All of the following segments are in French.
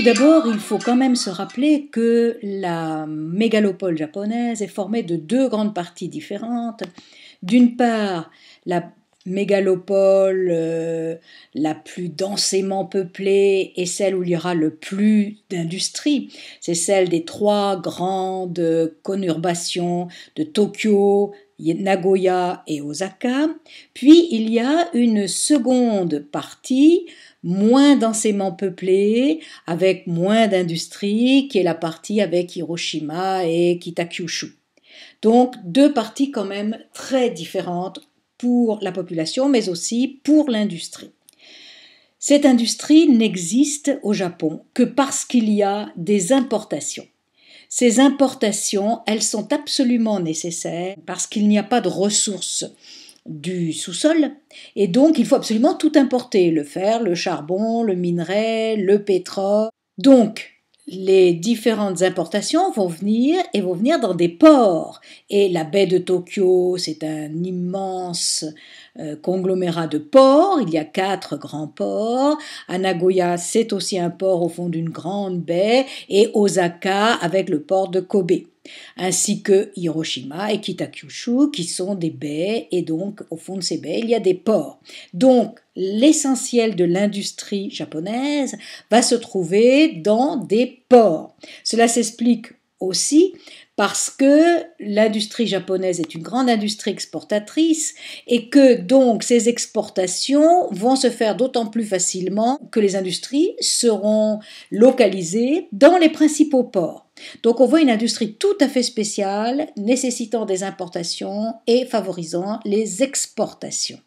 Tout d'abord, il faut quand même se rappeler que la mégalopole japonaise est formée de deux grandes parties différentes. D'une part, la mégalopole la plus densément peuplée est celle où il y aura le plus d'industrie. C'est celle des trois grandes conurbations de Tokyo, Nagoya et Osaka. Puis il y a une seconde partie moins densément peuplée, avec moins d'industrie, qui est la partie avec Hiroshima et Kitakyushu. Donc deux parties quand même très différentes pour la population, mais aussi pour l'industrie. Cette industrie n'existe au Japon que parce qu'il y a des importations. Ces importations, elles sont absolument nécessaires parce qu'il n'y a pas de ressources du sous-sol, et donc il faut absolument tout importer, le fer, le charbon, le minerai, le pétrole. Donc les différentes importations vont venir dans des ports, et la baie de Tokyo, c'est un immense conglomérat de ports, il y a 4 grands ports, à Nagoya c'est aussi un port au fond d'une grande baie, et Osaka avec le port de Kobe, ainsi que Hiroshima et Kitakyushu qui sont des baies, et donc au fond de ces baies il y a des ports. Donc l'essentiel de l'industrie japonaise va se trouver dans des ports. Cela s'explique aussi parce que l'industrie japonaise est une grande industrie exportatrice, et que donc ces exportations vont se faire d'autant plus facilement que les industries seront localisées dans les principaux ports. Donc on voit une industrie tout à fait spéciale, nécessitant des importations et favorisant les exportations.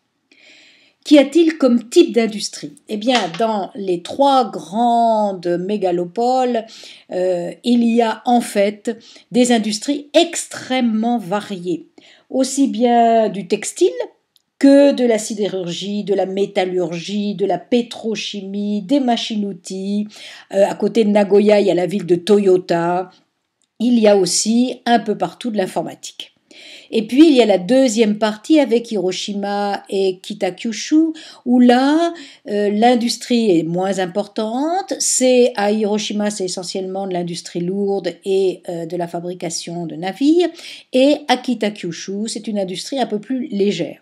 Qu'y a-t-il comme type d'industrie ? Eh bien, dans les 3 grandes mégalopoles, il y a en fait des industries extrêmement variées, aussi bien du textile que de la sidérurgie, de la métallurgie, de la pétrochimie, des machines-outils. À côté de Nagoya, il y a la ville de Toyota. Il y a aussi un peu partout de l'informatique. Et puis il y a la deuxième partie avec Hiroshima et Kitakyushu, où là l'industrie est moins importante. À Hiroshima, c'est essentiellement de l'industrie lourde et de la fabrication de navires, et à Kitakyushu, c'est une industrie un peu plus légère.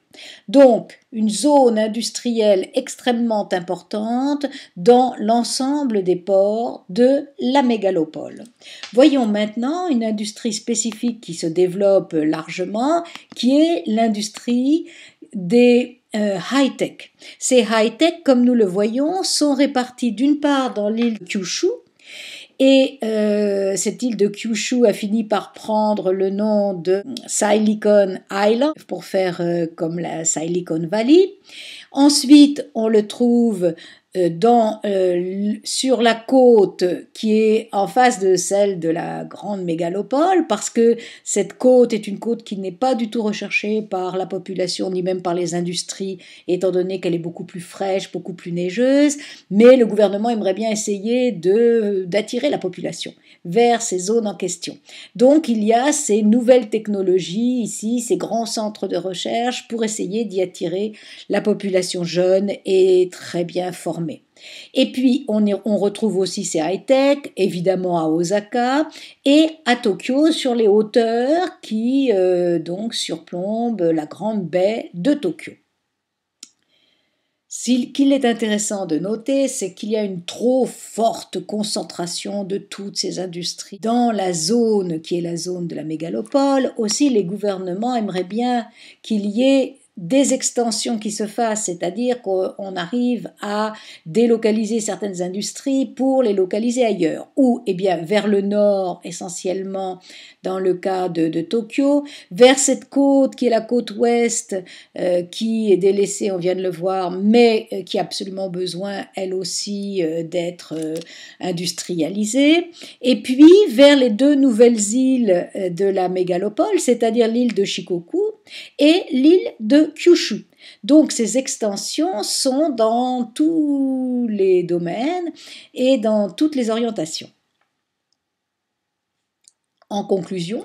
Donc une zone industrielle extrêmement importante dans l'ensemble des ports de la mégalopole. Voyons maintenant une industrie spécifique qui se développe largement, qui est l'industrie des high-tech. Ces high-tech, comme nous le voyons, sont répartis d'une part dans l'île de Kyushu, et cette île de Kyushu a fini par prendre le nom de Silicon Island, pour faire comme la Silicon Valley. Ensuite, on le trouve sur la côte qui est en face de celle de la grande mégalopole, parce que cette côte est une côte qui n'est pas du tout recherchée par la population ni même par les industries, étant donné qu'elle est beaucoup plus fraîche, beaucoup plus neigeuse, mais le gouvernement aimerait bien essayer d'attirer la population vers ces zones en question. Donc il y a ces nouvelles technologies ici, ces grands centres de recherche pour essayer d'y attirer la population jeune et très bien formée. Et puis on retrouve aussi ces high-tech, évidemment à Osaka et à Tokyo, sur les hauteurs qui donc surplombent la grande baie de Tokyo. Ce qu'il est intéressant de noter, c'est qu'il y a une trop forte concentration de toutes ces industries dans la zone qui est la zone de la mégalopole. Aussi, les gouvernements aimeraient bien qu'il y ait des extensions qui se fassent, c'est-à-dire qu'on arrive à délocaliser certaines industries pour les localiser ailleurs, ou eh bien vers le nord essentiellement dans le cas de Tokyo, vers cette côte qui est la côte ouest, qui est délaissée, on vient de le voir, mais qui a absolument besoin elle aussi d'être industrialisée, et puis vers les 2 nouvelles îles de la mégalopole, c'est-à-dire l'île de Shikoku et l'île de Kyushu. Donc ces extensions sont dans tous les domaines et dans toutes les orientations. En conclusion,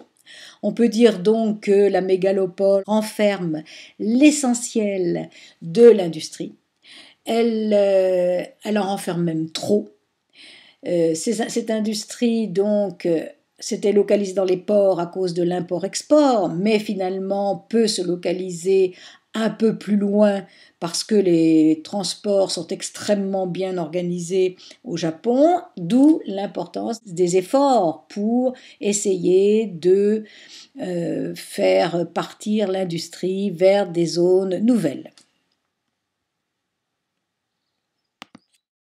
on peut dire donc que la mégalopole renferme l'essentiel de l'industrie. Elle en renferme même trop. Cette industrie, donc, s'était localisée dans les ports à cause de l'import-export, mais finalement peut se localiser un peu plus loin parce que les transports sont extrêmement bien organisés au Japon, d'où l'importance des efforts pour essayer de faire partir l'industrie vers des zones nouvelles.